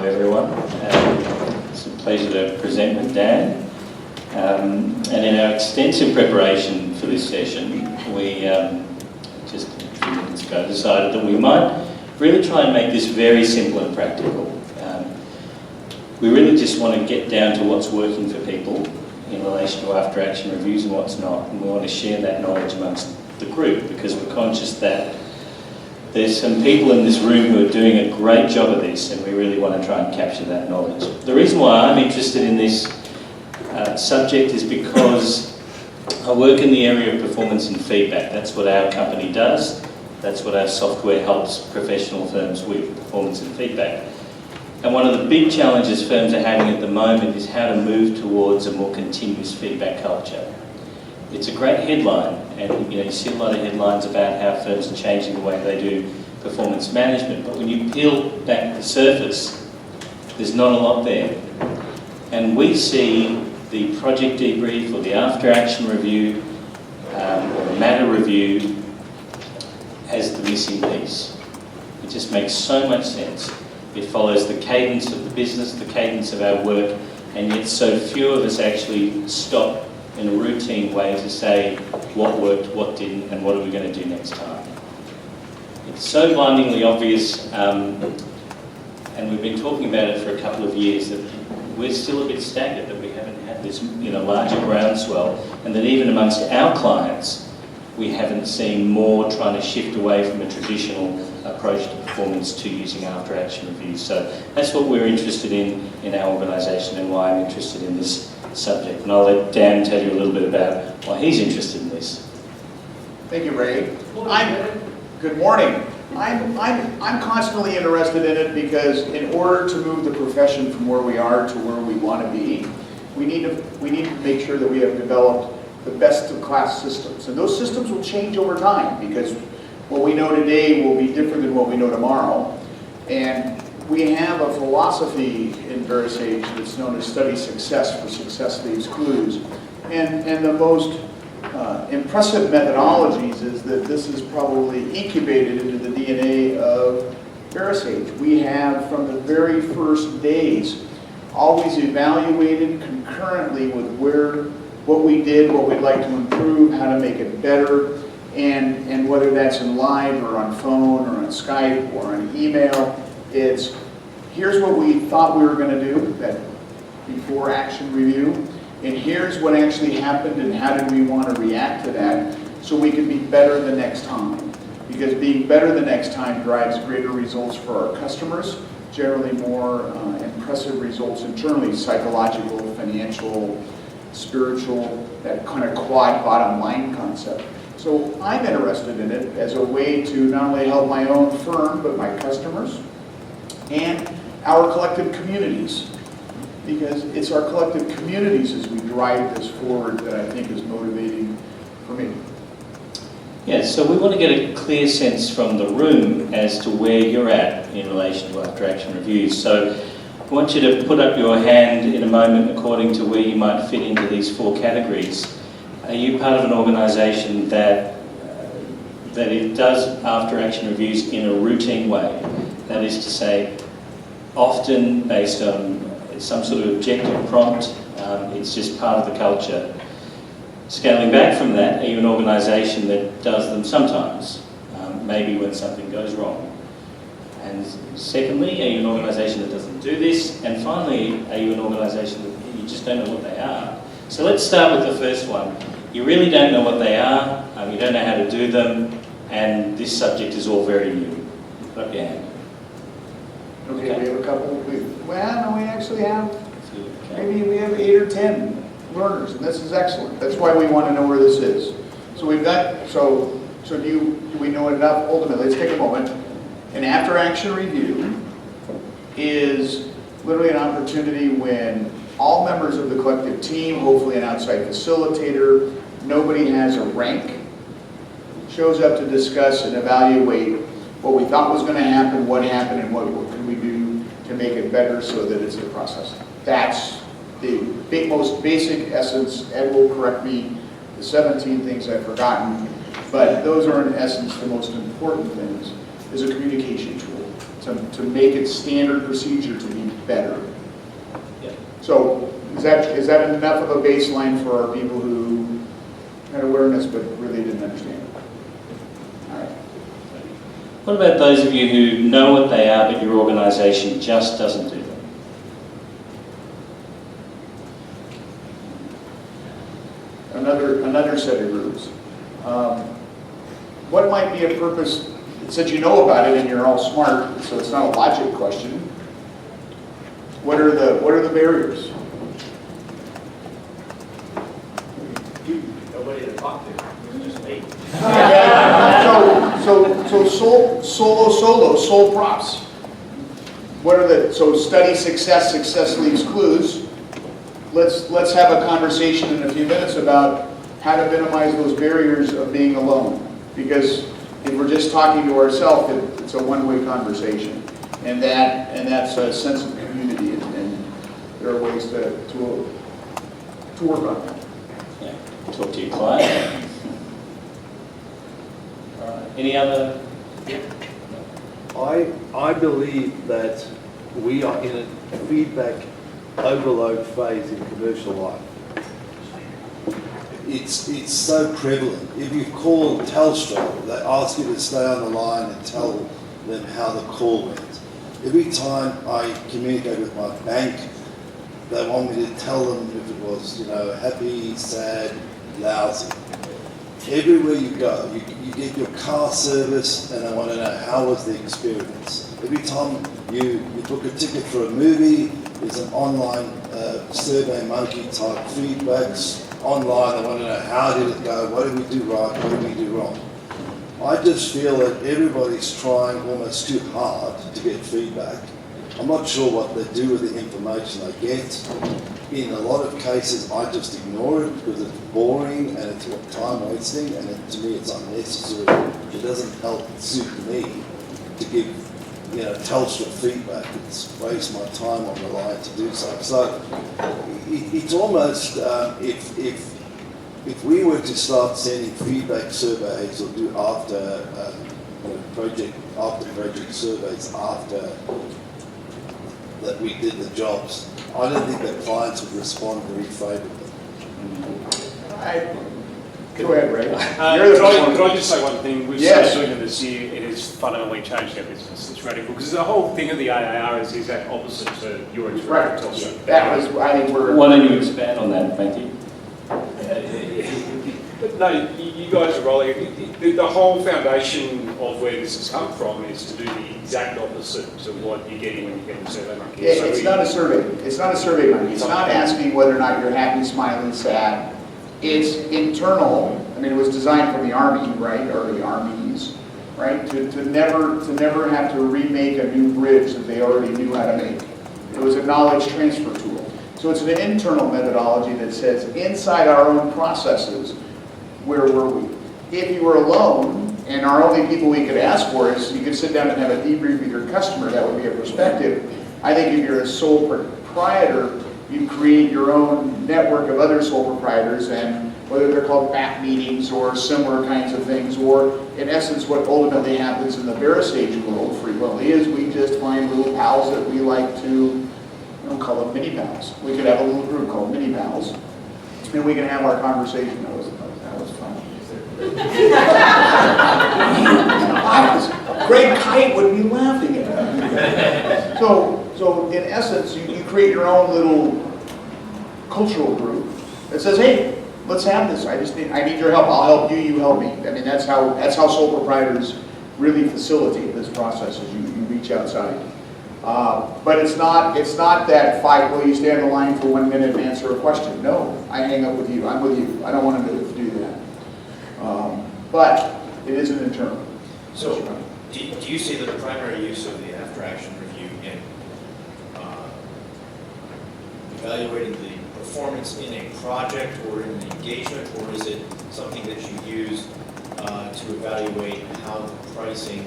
everyone. It's a pleasure to present with Dan. And in our extensive preparation for this session, we just a few minutes ago decided that we might really try and make this very simple and practical. We really just want to get down to what's working for people in relation to after action reviews and what's not, and we want to share that knowledge amongst the group because we're conscious that there's some people in this room who are doing a great job of this, and we really want to try and capture that knowledge. The reason why I'm interested in this subject is because I work in the area of performance and feedback. That's what our company does. That's what our software helps professional firms with, performance and feedback. And one of the big challenges firms are having at the moment is how to move towards a more continuous feedback culture. It's a great headline, and you see a lot of headlines about how firms are changing the way they do performance management, but when you peel back the surface, there's not a lot there. And we see the project debrief or the after action review or the matter review as the missing piece. It just makes so much sense. It follows the cadence of the business, the cadence of our work, and yet so few of us actually stop in a routine way to say what worked, what didn't, and what are we going to do next time. It's so blindingly obvious, and we've been talking about it for a couple of years, that we're still a bit staggered, that we haven't had this larger groundswell, and that even amongst our clients, we haven't seen more trying to shift away from a traditional approach to performance to using after action reviews. So that's what we're interested in our organisation, and why I'm interested in this subject. And I'll let Dan tell you a little bit about why he's interested in this. Thank you, Ray. Good morning. I'm constantly interested in it because in order to move the profession from where we are to where we want to be, we need to make sure that we have developed the best of class systems. And those systems will change over time because what we know today will be different than what we know tomorrow. And we have a philosophy in VeraSage that's known as study success, for success leaves clues. And the most impressive methodologies is that this is probably incubated into the DNA of VeraSage. We have, from the very first days, always evaluated concurrently with what we did, what we'd like to improve, how to make it better, and whether that's in live or on phone or on Skype or on email, it's here's what we thought we were going to do, that before action review, and here's what actually happened and how did we want to react to that so we can be better the next time. Because being better the next time drives greater results for our customers, generally more impressive results internally, psychological, financial, spiritual, that kind of quad bottom line concept. So I'm interested in it as a way to not only help my own firm, but my customers and our collective communities. Because it's our collective communities as we drive this forward that I think is motivating for me. Yeah, so we want to get a clear sense from the room as to where you're at in relation to after action reviews. So I want you to put up your hand in a moment according to where you might fit into these four categories. Are you part of an organisation that it does after action reviews in a routine way? That is to say, often based on some sort of objective prompt, it's just part of the culture. Scaling back from that, are you an organisation that does them sometimes, maybe when something goes wrong? And secondly, are you an organisation that doesn't do this? And finally, are you an organisation that you just don't know what they are? So let's start with the first one. You really don't know what they are, you don't know how to do them, and this subject is all very new. Put up your hand. Okay, we have a couple. We actually have, maybe we have 8 or 10 learners, and this is excellent. That's why we want to know where this is. So we've got, so do we know enough? Ultimately, let's take a moment. An after action review is literally an opportunity when all members of the collective team, hopefully an outside facilitator, nobody has a rank, shows up to discuss and evaluate what we thought was going to happen, what happened, and what can we do to make it better so that it's a process. That's the most basic essence. Ed will correct me, the 17 things I've forgotten, but those are in essence the most important things, is a communication tool. It's to make it standard procedure to be better. Yeah. So is that enough of a baseline for our people who had awareness but really didn't understand? All right. What about those of you who know what they are, but your organisation just doesn't do them? Another set of groups. What might be a purpose? It said you know about it and you're all smart, so it's not a logic question. What are the barriers? Nobody to talk to. It's just me. So sole props. What are so study success, success leaves clues. Let's have a conversation in a few minutes about how to minimize those barriers of being alone. Because if we're just talking to ourselves, it's a one-way conversation, and that's a sense of community, and there are ways to work on that. Yeah. Talk to your client. Any other? I believe that we are in a feedback overload phase in commercial life. It's so prevalent. If you call Telstra, they ask you to stay on the line and tell them how the call went. Every time I communicate with my bank, they want me to tell them if it was, happy, sad, lousy. Everywhere you go, you get your car service, and I want to know how was the experience. Every time you book a ticket for a movie, there's an online survey monkey type feedbacks online. I want to know how did it go, what did we do right, what did we do wrong. I just feel that everybody's trying almost too hard to get feedback. I'm not sure what they do with the information they get. In a lot of cases, I just ignore it because it's boring and it's time wasting, and to me it's unnecessary. It doesn't help suit me to give Telstra feedback. It's waste my time on the line to do so. So it's almost if we were to start sending feedback surveys or do after project surveys after that we did the jobs, I don't think that clients would respond very favourably. Go ahead, Ray. Could I just say one thing? We've Yes. started doing it this year. It has fundamentally changed our business. It's radical because the whole thing of the AARs is that opposite to your experience. Right. Also. That was, I think we're... Why don't you expand on that, Matthew? But no, you guys are rolling. The whole foundation of where this has come from is to do the exact opposite to what you're getting when you get the survey monkey. It's not a survey. It's not a survey monkey. It's not asking whether or not you're happy, smiling, sad. It's internal. I mean, it was designed for the Army, right, or the armies, right, to never have to remake a new bridge that they already knew how to make. It was a knowledge transfer tool. So it's an internal methodology that says inside our own processes, where were we? If you were alone, and our only people we could ask for is you could sit down and have a debrief with your customer, that would be a perspective. I think if you're a sole proprietor, you create your own network of other sole proprietors, and whether they're called back meetings or similar kinds of things, or in essence what ultimately happens in the VeraSage world frequently is we just find little pals that we like to, call them mini pals. We could have a little group called mini pals, and we can have our conversation. That was fun. Greg Kite would be laughing at that. So in essence, you create your own little cultural group that says, hey, let's have this. I need your help. I'll help you. You help me. I mean, that's how sole proprietors really facilitate this process. Is you reach outside. But it's not that will you stay on the line for 1 minute and answer a question? No, I hang up with you. I'm with you. I don't want to do that. But it is an internal. So, do you see the primary use of the after action review in evaluating the performance in a project or in an engagement, or is it something that you use to evaluate how the pricing,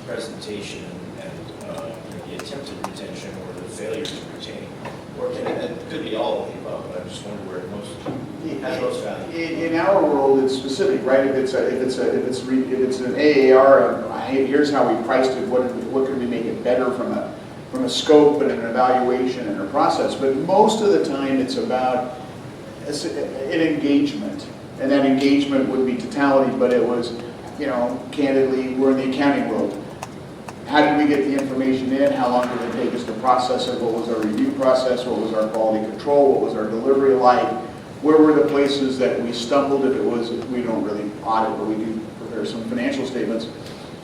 presentation, and the attempted retention or the failure to retain, or it could be all of the above? But I just wonder where it has most value. In our world, it's specific, right? If it's an AAR, I here's how we priced it, what could we make it better from a scope and an evaluation and a process. But most of the time it's about an engagement. And that engagement would be totality, but it was, you know, candidly, we're in the accounting world. How did we get the information in? How long did it take us to process it? What was our review process? What was our quality control? What was our delivery like? Where were the places that we stumbled? If it was, we don't really audit, but we do prepare some financial statements.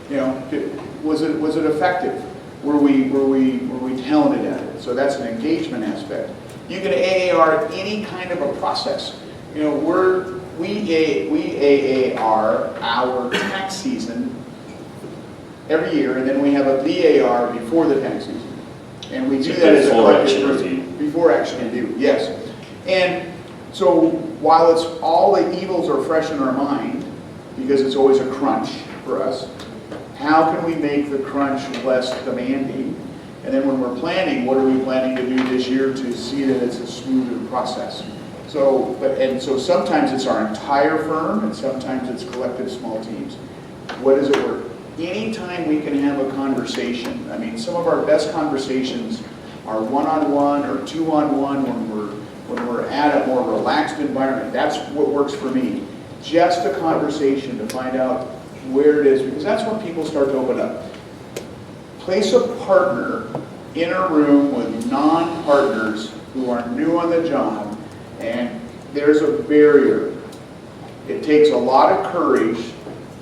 You know, was it effective? Were we talented at it? So that's an engagement aspect. You can AAR any kind of a process. You know, we AAR our tax season every year, and then we have a VAR before the tax season. And we do that as a collective review. Before action review, yes. And so while it's all the evils are fresh in our mind, because it's always a crunch for us, how can we make the crunch less demanding? And then when we're planning, what are we planning to do this year to see that it's a smoother process? So, so sometimes it's our entire firm, and sometimes it's collective small teams. What does it work? Anytime we can have a conversation, I mean, some of our best conversations are one-on-one or two-on-one when we're at a more relaxed environment. That's what works for me. Just a conversation to find out where it is, because that's when people start to open up. Place a partner in a room with non-partners who are new on the job, and there's a barrier. It takes a lot of courage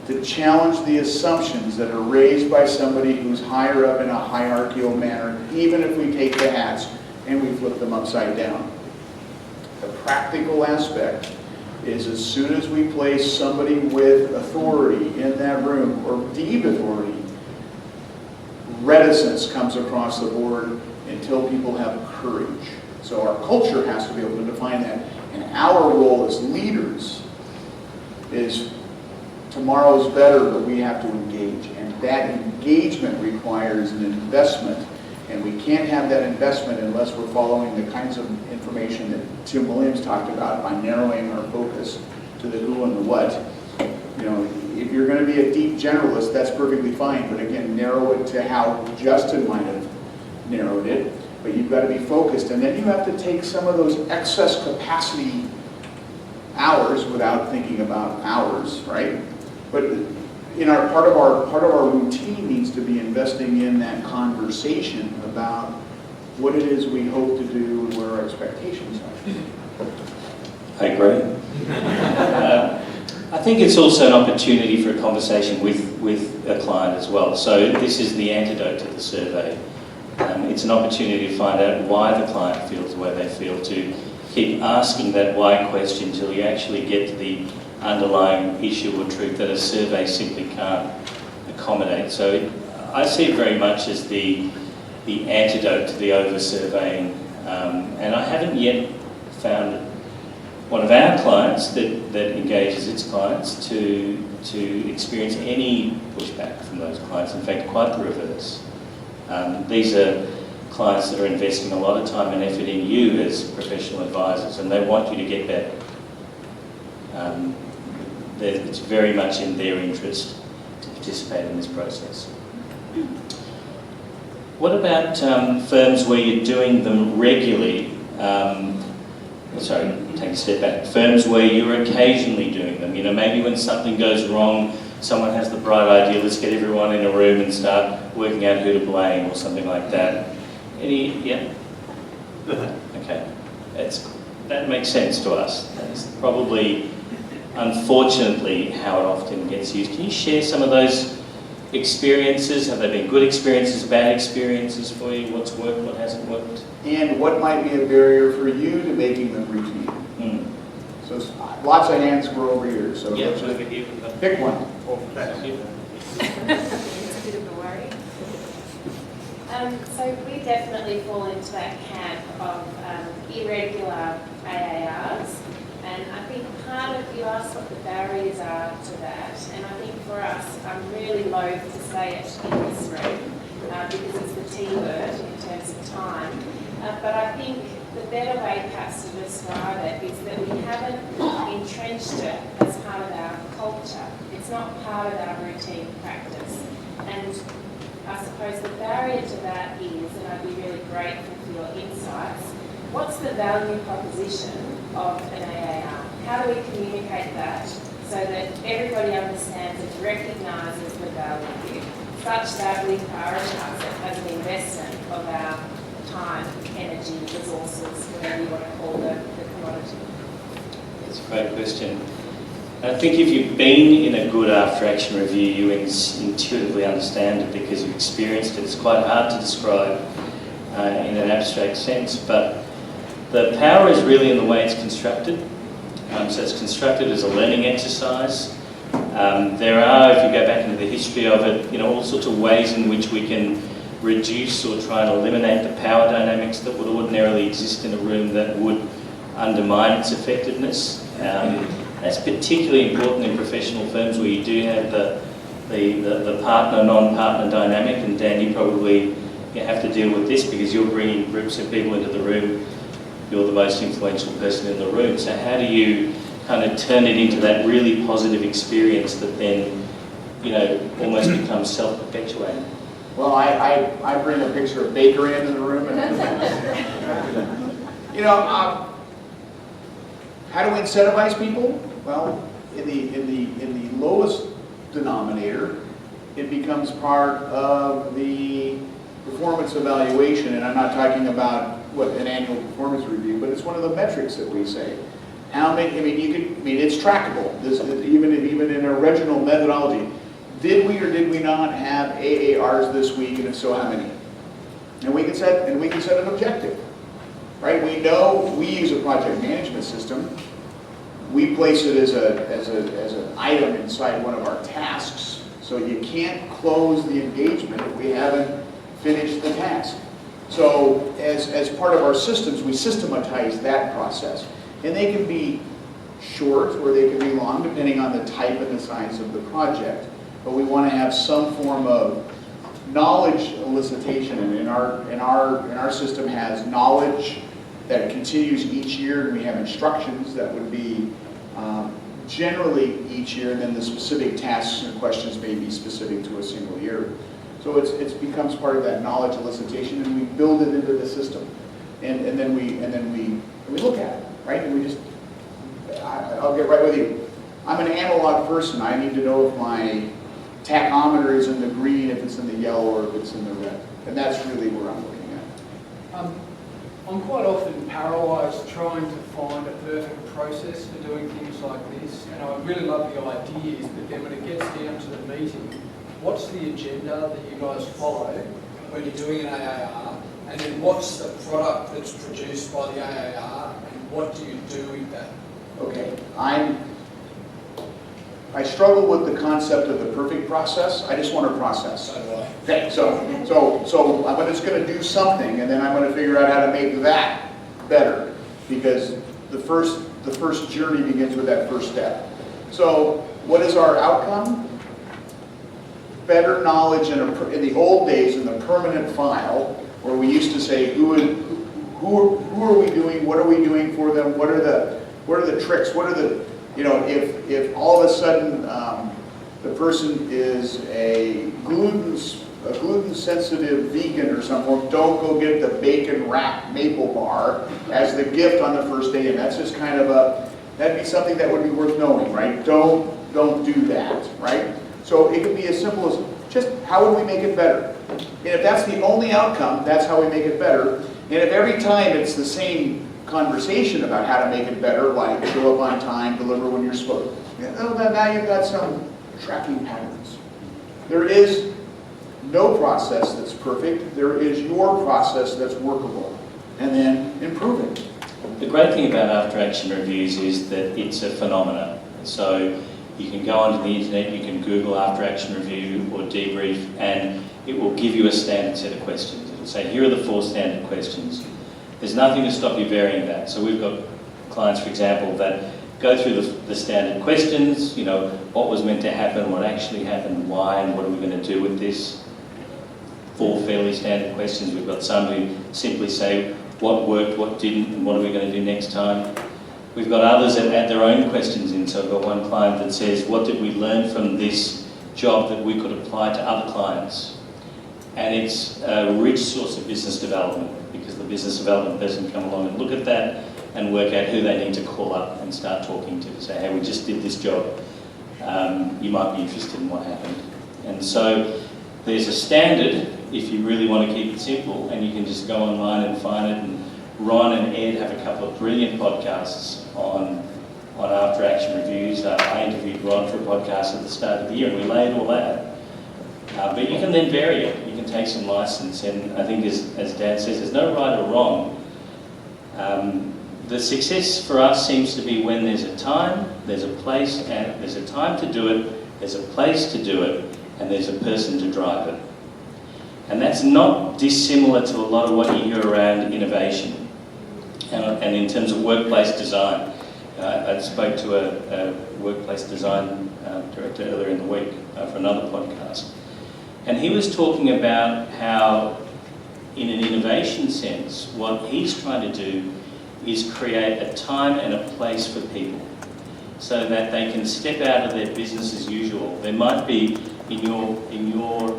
to challenge the assumptions that are raised by somebody who's higher up in a hierarchical manner, even if we take the hats and we flip them upside down. The practical aspect is as soon as we place somebody with authority in that room, or deep authority, reticence comes across the board until people have courage. So our culture has to be able to define that. And our role as leaders is tomorrow's better, but we have to engage. And that engagement requires an investment. And we can't have that investment unless we're following the kinds of information that Tim Williams talked about by narrowing our focus to the who and the what. You know, if you're going to be a deep generalist, that's perfectly fine. But again, narrow it to how Justin might have narrowed it. But you've got to be focused. And then you have to take some of those excess capacity hours without thinking about hours, right? But in our part of our routine needs to be investing in that conversation about what it is we hope to do and where our expectations are. I agree. I think it's also an opportunity for a conversation with a client as well. So this is the antidote to the survey. It's an opportunity to find out why the client feels the way they feel, to keep asking that why question until you actually get to the underlying issue or truth that a survey simply can't accommodate. So I see it very much as the antidote to the over-surveying. And I haven't yet found one of our clients that engages its clients to experience any pushback from those clients. In fact, quite the reverse. These are clients that are investing a lot of time and effort in you as professional advisors, and they want you to get better. It's very much in their interest to participate in this process. What about firms where you're doing them regularly? Sorry, take a step back. Firms where you're occasionally doing them. You know, maybe when something goes wrong, someone has the bright idea, let's get everyone in a room and start working out who to blame or something like that. Yeah? Okay. That makes sense to us. That's probably, unfortunately, how it often gets used. Can you share some of those experiences? Have they been good experiences, bad experiences for you? What's worked, what hasn't worked? And what might be a barrier for you to making them routine? So lots of hands were over here, so let's just pick one. It's a bit of a worry. So we definitely fall into that camp of irregular AARs, and I think part of, you asked what the barriers are to that, and I think for us, I'm really loath to say it in this room because it's the T word in terms of time, but I think the better way perhaps to describe it is that we haven't entrenched it as part of our culture. It's not part of our routine practice. And I suppose the barrier to that is, and I'd be really grateful for your insights, what's the value proposition of an AAR? How do we communicate that so that everybody understands and recognises the value, such that we prioritise it as an investment of our time, energy, resources, whatever you want to call the commodity? That's a great question. I think if you've been in a good after-action review, you intuitively understand it because you've experienced it. It's quite hard to describe in an abstract sense, but the power is really in the way it's constructed. So it's constructed as a learning exercise. There are, if you go back into the history of it, all sorts of ways in which we can reduce or try and eliminate the power dynamics that would ordinarily exist in a room that would undermine its effectiveness. That's particularly important in professional firms where you do have the partner, non-partner dynamic, and Dan, you probably have to deal with this because you're bringing groups of people into the room. You're the most influential person in the room. So how do you kind of turn it into that really positive experience that then, almost becomes self-perpetuating? Well, I bring a picture of Baker into the room. How do we incentivize people? Well, in the lowest denominator, it becomes part of the performance evaluation, and I'm not talking about an annual performance review, but it's one of the metrics that we say. How many? It's trackable. Even in our original methodology, did we or did we not have AARs this week, and if so, how many? And we can set an objective, right? We know we use a project management system. We place it as an item inside one of our tasks, so you can't close the engagement if we haven't finished the task. So as part of our systems, we systematize that process. And they can be short or they can be long, depending on the type and the size of the project. But we want to have some form of knowledge elicitation, and in our system has knowledge that continues each year, and we have instructions that would be generally each year, and then the specific tasks and questions may be specific to a single year. So it becomes part of that knowledge elicitation, and we build it into the system, and then we look at it, right? And we just, I'll get right with you. I'm an analog person. I need to know if my tachometer is in the green, if it's in the yellow, or if it's in the red, and that's really where I'm looking at. I'm quite often paralysed trying to find a perfect process for doing things like this, and I really love the ideas, but then when it gets down to the meeting, what's the agenda that you guys follow when you're doing an AAR, and then what's the product that's produced by the AAR, and what do you do with that? Okay, I struggle with the concept of the perfect process. I just want to process. So do I. Okay, so I'm just going to do something, and then I'm going to figure out how to make that better, because the first journey begins with that first step. So what is our outcome? Better knowledge in the old days in the permanent file, where we used to say who are we doing, what are we doing for them, what are the tricks, what are the, if all of a sudden the person is a gluten-sensitive vegan or something, well, don't go get the bacon-wrapped maple bar as the gift on the first day, and that's just kind of that'd be something that would be worth knowing, right? Don't do that, right? So it could be as simple as just how would we make it better? And if that's the only outcome, that's how we make it better. And if every time it's the same conversation about how to make it better, like show up on time, deliver when you're supposed to, now you've got some tracking patterns. There is no process that's perfect. There is your process that's workable. And then improve it. The great thing about after-action reviews is that it's a phenomenon. So you can go onto the internet, you can Google after-action review or debrief, and it will give you a standard set of questions. It will say, here are the 4 standard questions. There's nothing to stop you varying that. So we've got clients, for example, that go through the standard questions, what was meant to happen, what actually happened, why, and what are we going to do with this? 4 fairly standard questions. We've got some who simply say what worked, what didn't, and what are we going to do next time. We've got others that add their own questions in. So I've got one client that says, what did we learn from this job that we could apply to other clients. And it's a rich source of business development, because the business development person can come along and look at that and work out who they need to call up and start talking to say, hey, we just did this job. You might be interested in what happened. And so there's a standard if you really want to keep it simple, and you can just go online and find it. And Ron and Ed have a couple of brilliant podcasts on after action reviews. I interviewed Ron for a podcast at the start of the year, and we laid all out. But you can then vary it. You can take some license, and I think as Dan says, there's no right or wrong. The success for us seems to be when there's a time, there's a place, and there's a time to do it, there's a place to do it, and there's a person to drive it. And that's not dissimilar to a lot of what you hear around innovation and in terms of workplace design. I spoke to a workplace design director earlier in the week for another podcast. And he was talking about how, in an innovation sense, what he's trying to do is create a time and a place for people so that they can step out of their business as usual. There might be in your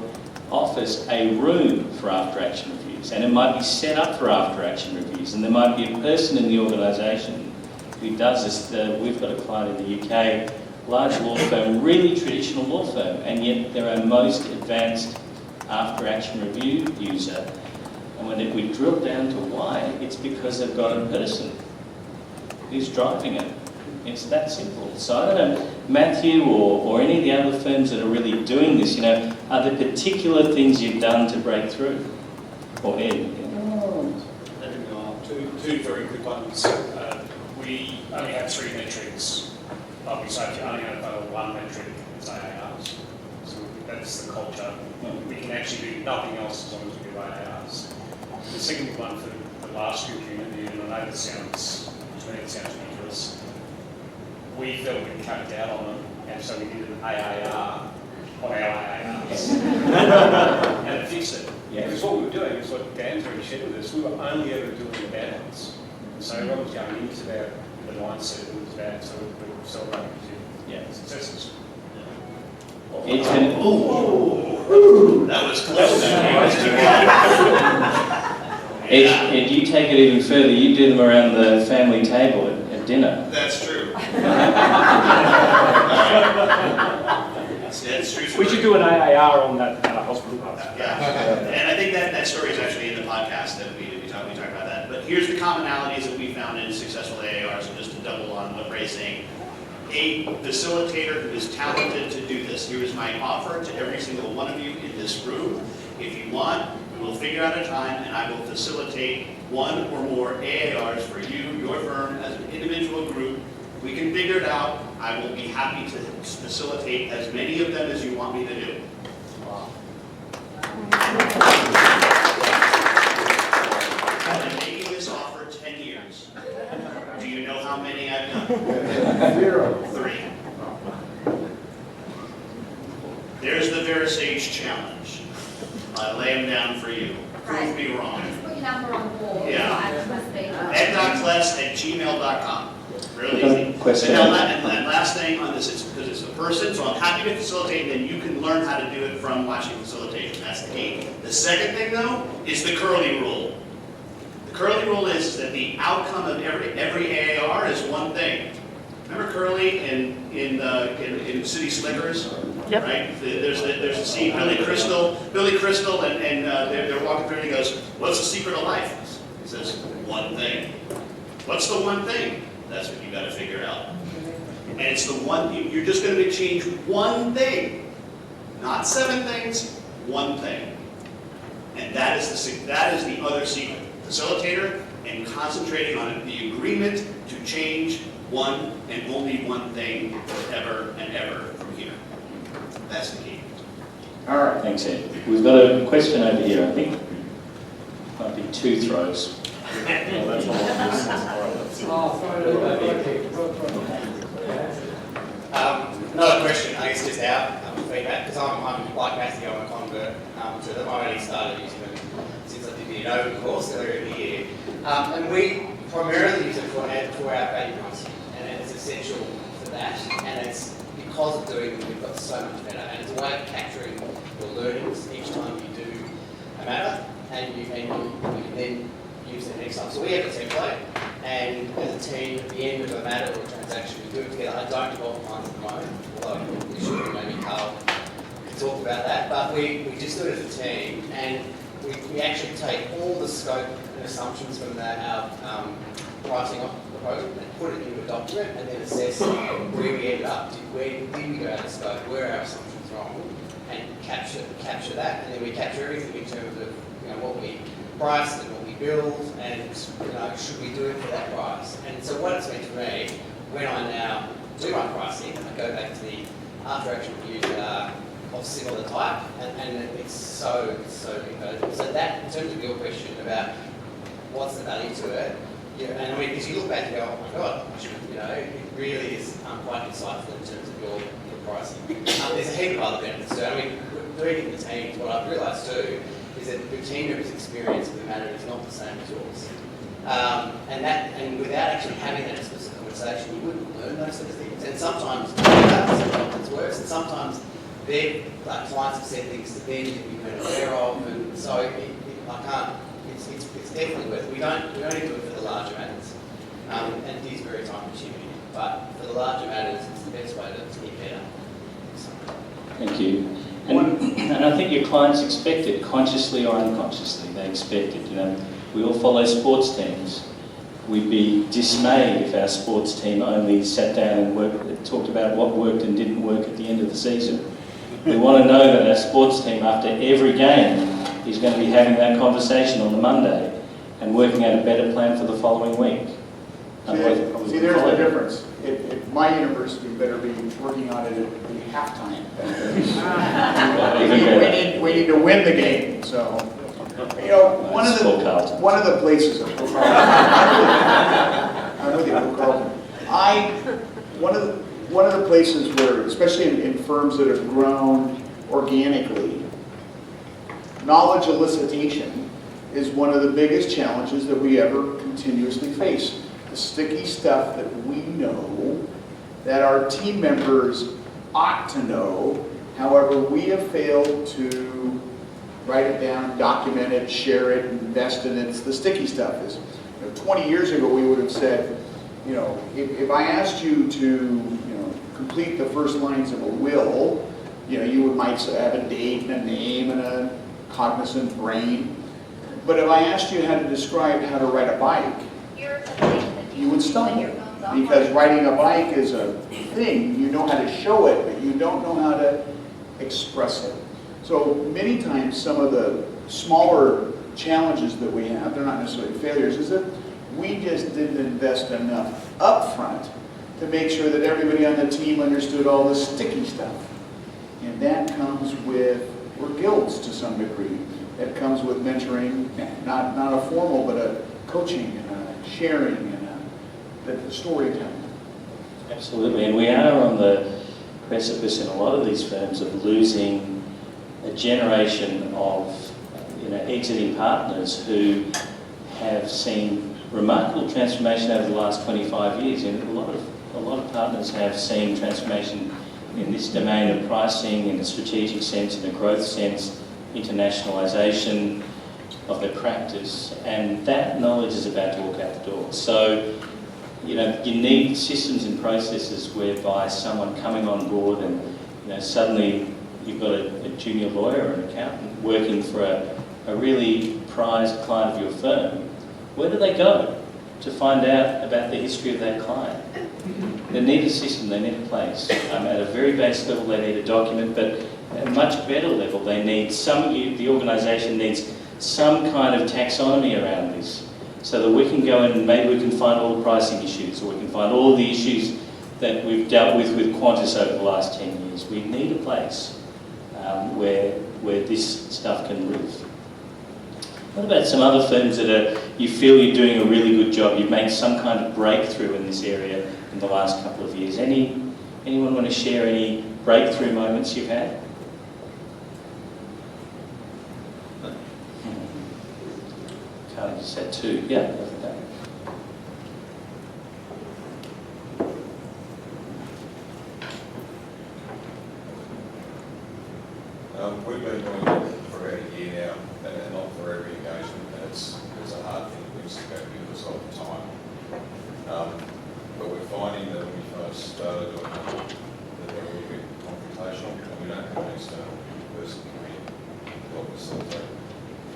office a room for after action reviews, and it might be set up for after action reviews, and there might be a person in the organisation who does this. We've got a client in the UK, large law firm, really traditional law firm, and yet they're our most advanced after action review user. And when we drill down to why, it's because they've got a person who's driving it. It's that simple. So I don't know, Matthew or any of the other firms that are really doing this, are there particular things you've done to break through? Or Ed? Two very quick ones. We only have 3 metrics. Public safety only have one metric, it's AARs. So that's the culture. We can actually do nothing else as long as we do AARs. The second one for the last group you interviewed, and I know it sounds ridiculous, we felt we'd cut it down on them, and so we did an AAR on our AARs. And it fixed it. Yeah. Because what we were doing is what Dan's already shared with us, we were only ever doing the bad ones. So everyone was going into that the mindset that it was bad, so we were celebrating successes. It's been, That was close. Ed, you take it even further. You do them around the family table at dinner. That's true. That's true. We should do an AAR on that hospital bus. Yeah, and I think that story is actually in the podcast that we talk about that. But here's the commonalities that we found in successful AARs, so just to double on what Ray's saying. A facilitator who is talented to do this. Here is my offer to every single one of you in this room. If you want, we will figure out a time and I will facilitate 1 or more AARs for you, your firm, as an individual group. We can figure it out. I will be happy to facilitate as many of them as you want me to do. Wow. I've been making this offer 10 years. Do you know how many I've done? 0. 3. There's the VeraSage challenge. I lay them down for you. Prove me wrong. Just put your number on the board. Yeah. ed.kless@gmail.com. Real easy. Question. And last thing on this is because it's a person, so I'm happy to facilitate, and you can learn how to do it from watching facilitation. That's the key. The second thing, though, is the curly rule. The curly rule is that the outcome of every AAR is one thing. Remember Curly in City Slickers? Yep. Right? There's a scene, Billy Crystal, and they're walking through and he goes, "What's the secret of life?" He says, "One thing." What's the one thing? That's what you got to figure out. And it's the one, you're just going to change one thing. Not 7 things, one thing. And that is the other secret. Facilitator and concentrating on the agreement to change one and only one thing forever and ever from here. That's the key. All right. Thanks, Ed. We've got a question over here, I think. Might be 2 throws. Another question, I guess, just our feedback, because I'm like Matthew, I'm a convert to them. I only started using them since I did the Innova course earlier in the year. And we primarily use it for our value pricing, and it's essential for that. And it's because of doing them, we've got so much better. And it's a way of capturing your learnings each time you do a matter, and you can then use it next time. So we have a template, and as a team, at the end of a matter or a transaction, we do it together. I don't develop mine at the moment, although we should, maybe Carl can talk about that, but we just do it as a team, and we actually take all the scope and assumptions from our pricing proposal and put it into a document, and then assess where we ended up. Where did we go out of scope? Where are our assumptions wrong? And capture that, and then we capture everything in terms of what we price and what we build, and should we do it for that price? And so what it's meant for me, when I now do my pricing, I go back to the after action reviews that are of similar type, and it's so invaluable. So that, in terms of your question about what's the value to it, and I mean, if you look back and go, oh my God, it really is quite insightful in terms of your pricing. There's a heap of other benefits too. I mean, doing it in the teams, what I've realised too is that the team member's experience with the matter is not the same as yours. And without actually having that explicit conversation, you wouldn't learn those sort of things. And sometimes it's worse, and sometimes their clients have said things to them that you've been aware of, and so it's definitely worth it. We don't even do it for the larger matters, and it is very time consuming, but for the larger matters, it's the best way to get better. So. Thank you. And I think your clients expect it, consciously or unconsciously, they expect it. We all follow sports teams. We'd be dismayed if our sports team only sat down and talked about what worked and didn't work at the end of the season. We want to know that our sports team, after every game, is going to be having that conversation on the Monday and working out a better plan for the following week. See, there's the difference. At my university, we better be working on it at the halftime. we need to win the game. So, one of the places. I know the old Carlton. One of the places where, especially in firms that have grown organically, knowledge elicitation is one of the biggest challenges that we ever continuously face. The sticky stuff that we know, that our team members ought to know, however, we have failed to write it down, document it, share it, invest in it. It's the sticky stuff. 20 years ago, we would have said, if I asked you to, complete the first lines of a will, you might have a date and a name and a cognizant brain. But if I asked you how to describe how to ride a bike, you would stumble. Because riding a bike is a thing. You know how to show it, but you don't know how to express it. So many times, some of the smaller challenges that we have, they're not necessarily failures, is that we just didn't invest enough upfront to make sure that everybody on the team understood all the sticky stuff. And that comes with, we're guilds to some degree. That comes with mentoring, not a formal, but a coaching and a sharing and a storytelling. Absolutely, and we are on the precipice in a lot of these firms of losing a generation of exiting partners who have seen remarkable transformation over the last 25 years. And a lot of partners have seen transformation in this domain of pricing, in a strategic sense, in a growth sense, internationalisation of their practice, and that knowledge is about to walk out the door. So, you need systems and processes whereby someone coming on board and, suddenly you've got a junior lawyer or an accountant working for a really prized client of your firm. Where do they go to find out about the history of that client? They need a system, they need a place. At a very base level, they need a document, but at a much better level, they need the organisation needs some kind of taxonomy around this, so that we can go in and maybe we can find all the pricing issues, or we can find all the issues that we've dealt with Qantas over the last 10 years. We need a place where this stuff can live. What about some other firms that you feel you're doing a really good job? You've made some kind of breakthrough in this area in the last couple of years. Anyone want to share any breakthrough moments you've had? Carly just had two. Yeah, look at that. it's got the time. But we're finding that when we first started doing it, that they're a little bit confrontational, and we don't have an external person come in to help facilitate.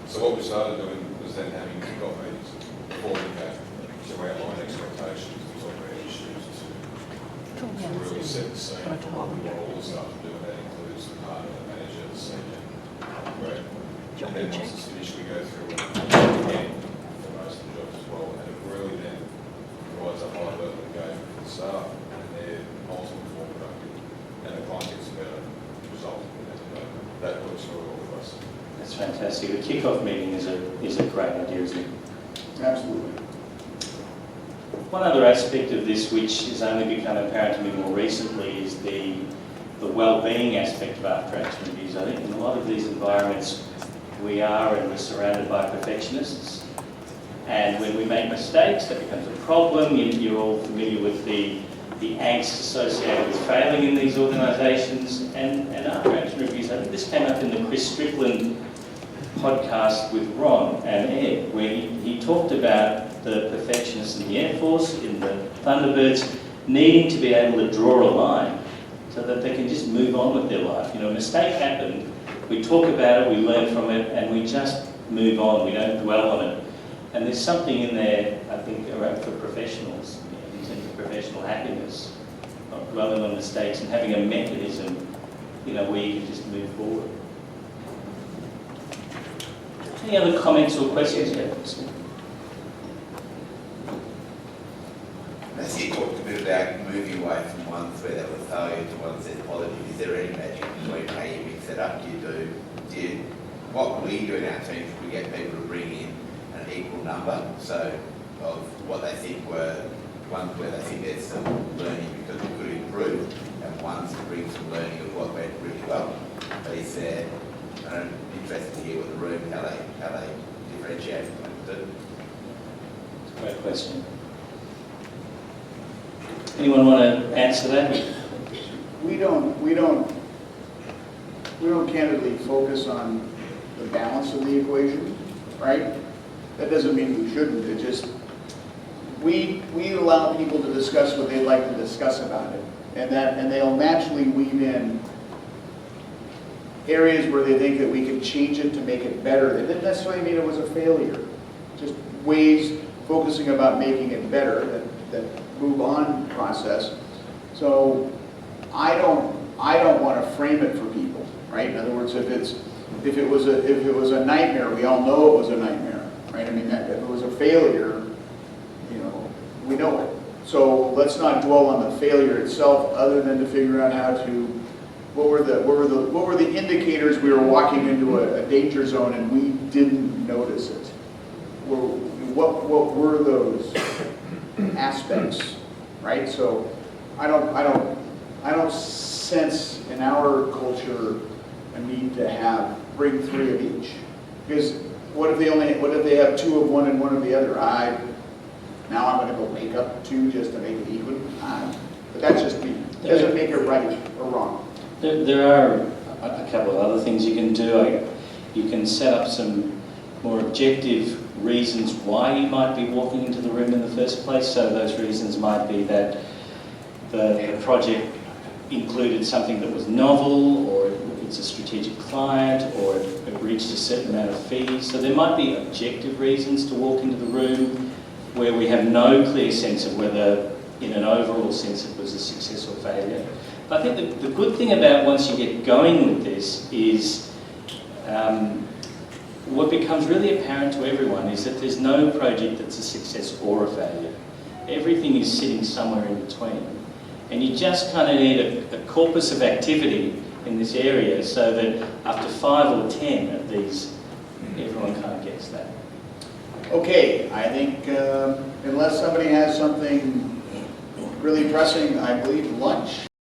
So what we started doing was then having kick-off meetings before we came to outline expectations, we talk about issues, to really set the scene for what we want all the staff to do, and that includes the part of the manager, the senior, right? And then once it's finished, we go through it again for most of the jobs as well, and it really then provides a high level of engagement for the staff, and they're ultimately more productive, and the client gets a better result. That works really well for us. That's fantastic. The kick-off meeting is a great idea, isn't it? Absolutely. One other aspect of this, which has only become apparent to me more recently, is the well-being aspect of after-action reviews. I think in a lot of these environments, we are and we're surrounded by perfectionists. And when we make mistakes, that becomes a problem. You're all familiar with the angst associated with failing in these organisations. And after-action reviews, I think this came up in the Chris Strickland podcast with Ron and Ed, where he talked about the perfectionists in the Air Force, in the Thunderbirds, needing to be able to draw a line so that they can just move on with their life. You know, a mistake happened, we talk about it, we learn from it, and we just move on, we don't dwell on it. And there's something in there, I think, around for professionals, you know, in terms of professional happiness, not dwelling on mistakes and having a mechanism, you know, where you can just move forward. Any other comments or questions? Yeah. As you talked a bit about moving away from ones where there was failure to ones that positive, is there any magic between how you mix it up? What we do in our teams, we get people to bring in an equal number, so of what they think were ones where they think there's some learning because it could improve, and ones to bring some learning of what went really well. But is there, I'm interested to hear with the room how they differentiate between the two. Great question. Anyone want to answer that? We don't candidly focus on the balance of the equation, right? That doesn't mean we shouldn't. It just we allow people to discuss what they'd like to discuss about it, and they'll naturally weave in areas where they think that we can change it to make it better. It didn't necessarily mean it was a failure. Just ways focusing about making it better that move on process. So I don't want to frame it for people, right? In other words, if it was a nightmare, we all know it was a nightmare, right? I mean, if it was a failure, you know, we know it. So let's not dwell on the failure itself, other than to figure out how to, what were the indicators we were walking into a danger zone and we didn't notice it? What were those aspects, right? So I don't sense in our culture a need to bring 3 of each, because what if they have 2 of one and 1 of the other? Now I'm going to go make up 2 just to make it even. But that's just me. It doesn't make it right or wrong. There are a couple of other things you can do. You can set up some more objective reasons why you might be walking into the room in the first place. So those reasons might be that the project included something that was novel, or it's a strategic client, or it reached a certain amount of fees. So there might be objective reasons to walk into the room where we have no clear sense of whether, in an overall sense, it was a success or failure. But I think the good thing about once you get going with this is what becomes really apparent to everyone is that there's no project that's a success or a failure. Everything is sitting somewhere in between. And you just kind of need a corpus of activity in this area so that after 5 or 10 of these, everyone kind of gets that. Okay, I think unless somebody has something really pressing, I believe lunch